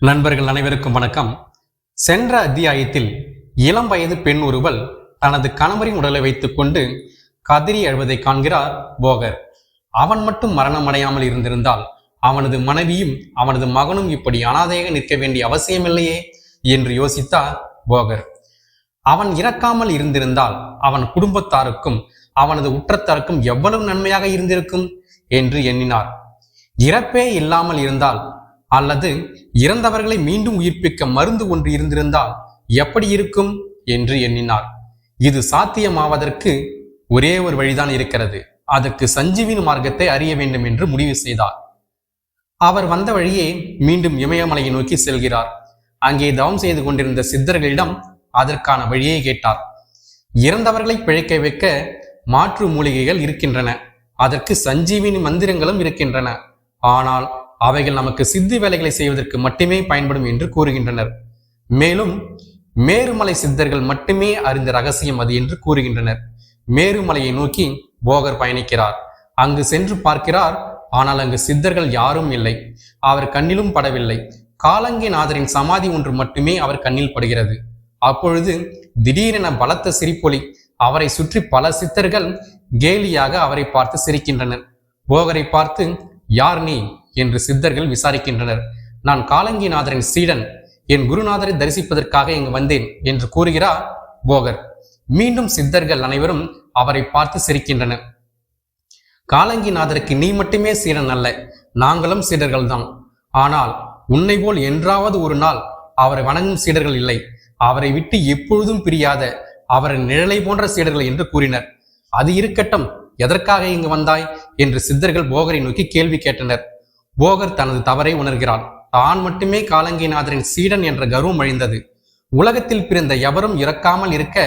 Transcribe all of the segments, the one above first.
நண்பர்கள் அனைவருக்கும் வணக்கம். சென்ற அத்தியாயத்தில் இளம் வயது பெண் ஒருவள் தனது கணவரின் உடலை வைத்துக் கொண்டு கதறி அழுவதை காண்கிறார் போகர். அவன் மட்டும் மரணமடையாமல் இருந்திருந்தால் அவனது மனைவியும் அவனது மகனும் இப்படி அனாதையாக நிற்க வேண்டிய அவசியமில்லையே என்று யோசித்தார் போகர். அவன் இறக்காமல் இருந்திருந்தால் அவன் குடும்பத்தாருக்கும் அவனது உற்றத்தாருக்கும் எவ்வளவு நன்மையாக இருந்திருக்கும் என்று எண்ணினார். இறப்பே இல்லாமல் இருந்தால் அல்லது இறந்தவர்களை மீண்டும் உயிர்ப்பிக்க மருந்து ஒன்று இருந்திருந்தால் எப்படி இருக்கும் என்று எண்ணினார். இது சாத்தியமாவதற்கு ஒரே ஒரு வழிதான் இருக்கிறது. அதற்கு சஞ்சீவினி மார்க்கத்தை அறிய வேண்டும் என்று முடிவு செய்தார். அவர் வந்த வழியே மீண்டும் இமயமலையை நோக்கி செல்கிறார். அங்கே தவம் செய்து கொண்டிருந்த சித்தர்களிடம் அதற்கான வழியை கேட்டார். இறந்தவர்களை பிழைக்க வைக்க மாற்று மூலிகைகள் இருக்கின்றன, அதற்கு சஞ்சீவினி மந்திரங்களும் இருக்கின்றன. ஆனால் அவைகள் நமக்கு சித்தி வேலைகளை செய்வதற்கு மட்டுமே பயன்படும் என்று கூறுகின்றனர். மேலும் மேருமலை சித்தர்கள் மட்டுமே அறிந்த ரகசியம் அது என்று கூறுகின்றனர். மேருமலையை நோக்கி போகர் பயணிக்கிறார். அங்கு சென்று பார்க்கிறார். ஆனால் அங்கு சித்தர்கள் யாரும் இல்லை. அவர் கண்ணிலும் படவில்லை. காலங்கிநாதரின் சமாதி ஒன்று மட்டுமே அவர் கண்ணில் படுகிறது. அப்பொழுது திடீரென பலத்த சிரிப்பொலி. அவரை சுற்றி பல சித்தர்கள் கேலியாக அவரை பார்த்து சிரிக்கின்றனர். போகரை பார்த்து, யார் நீ என்று சித்தர்கள் விசாரிக்கின்றனர். நான் காலங்கிநாதரின் சீடன், என் குருநாதரை தரிசிப்பதற்காக இங்கு வந்தேன் என்று கூறுகிறார் போகர். மீண்டும் சித்தர்கள் அனைவரும் அவரை பார்த்து சிரிக்கின்றனர். காலங்கிநாதருக்கு நீ மட்டுமே சீடன் அல்ல, நாங்களும் சீடர்கள் தான். ஆனால் உன்னை போல் என்றாவது ஒரு நாள் அவரை வணங்கும் சீடர்கள் இல்லை. அவரை விட்டு எப்பொழுதும் பிரியாத அவரின் நிழலை போன்ற சீடர்கள் என்று கூறினர். அது இருக்கட்டும், எதற்காக இங்கு வந்தாய் என்று சித்தர்கள் போகரை நோக்கி கேள்வி கேட்டனர். போகர் தனது தவறை உணர்கிறான். தான் மட்டுமே காலங்கிநாதரின் சீடன் என்ற கர்வம் அழிந்தது. உலகத்தில் பிறந்த எவரும் இறக்காமல் இருக்க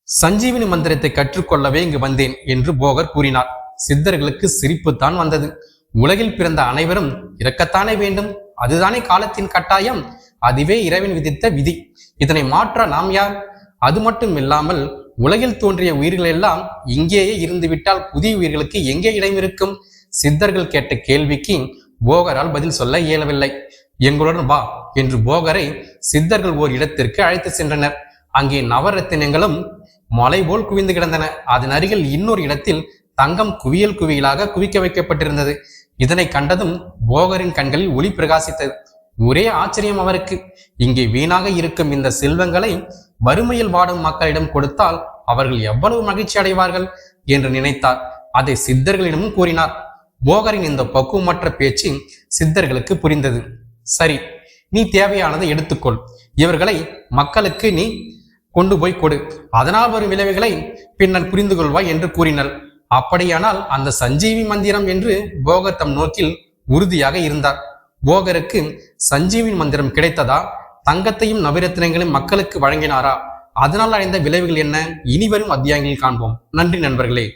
சஞ்சீவினி மந்திரத்தை கற்றுக்கொள்ளவே இங்கு வந்தேன் என்று போகர் கூறினார். சித்தர்களுக்கு சிரிப்புத்தான் வந்தது. உலகில் பிறந்த அனைவரும் இறக்கத்தானே வேண்டும், அதுதானே காலத்தின் கட்டாயம், அதுவே இறைவன் விதித்த விதி. இதனை மாற்ற நாம் யார்? அது மட்டும் இல்லாமல் உலகில் தோன்றிய உயிர்கள் எல்லாம் இங்கேயே இருந்துவிட்டால் புதிய உயிர்களுக்கு எங்கே இடம் இருக்கும்? சித்தர்கள் கேட்ட கேள்விக்கு போகரால் பதில் சொல்ல இயலவில்லை. எங்களுடன் வா என்று போகரை சித்தர்கள் ஓர் இடத்திற்கு அழைத்து சென்றனர். அங்கே நவரத்தினங்களும் மலை போல் குவிந்து கிடந்தன. அதன் அருகில் இன்னொரு இடத்தில் தங்கம் குவியல் குவியலாக குவிக்க வைக்கப்பட்டிருந்தது. இதனை கண்டதும் போகரின் கண்களில் ஒளி பிரகாசித்தது. ஒரே ஆச்சரியம் அவருக்கு. இங்கே வீணாக இருக்கும் இந்த செல்வங்களை வறுமையில் வாடும் மக்களிடம் கொடுத்தால் அவர்கள் எவ்வளவு மகிழ்ச்சி அடைவார்கள் என்று நினைத்தார். அதை சித்தர்களிடமும் கூறினார். போகரின் இந்த பக்குவமற்ற பேச்சு சித்தர்களுக்கு புரிந்தது. சரி, நீ தேவையானதை எடுத்துக்கொள், இவர்களை மக்களுக்கு நீ கொண்டு போய் கொடு, அதனால் வரும் விளைவுகளை பின்னர் புரிந்து கொள்வாய் என்று கூறினர். அப்படியானால் அந்த சஞ்சீவி மந்திரம் என்று போகர் தம் நோக்கில் உறுதியாக இருந்தார். போகருக்கு சஞ்சீவி மந்திரம் கிடைத்ததா? தங்கத்தையும் நவரத்தினங்களையும் மக்களுக்கு வழங்கினாரா? அதனால் அடைந்த விளைவுகள் என்ன? இனிவரும் அத்தியாயங்களில் காண்போம். நன்றி நண்பர்களே.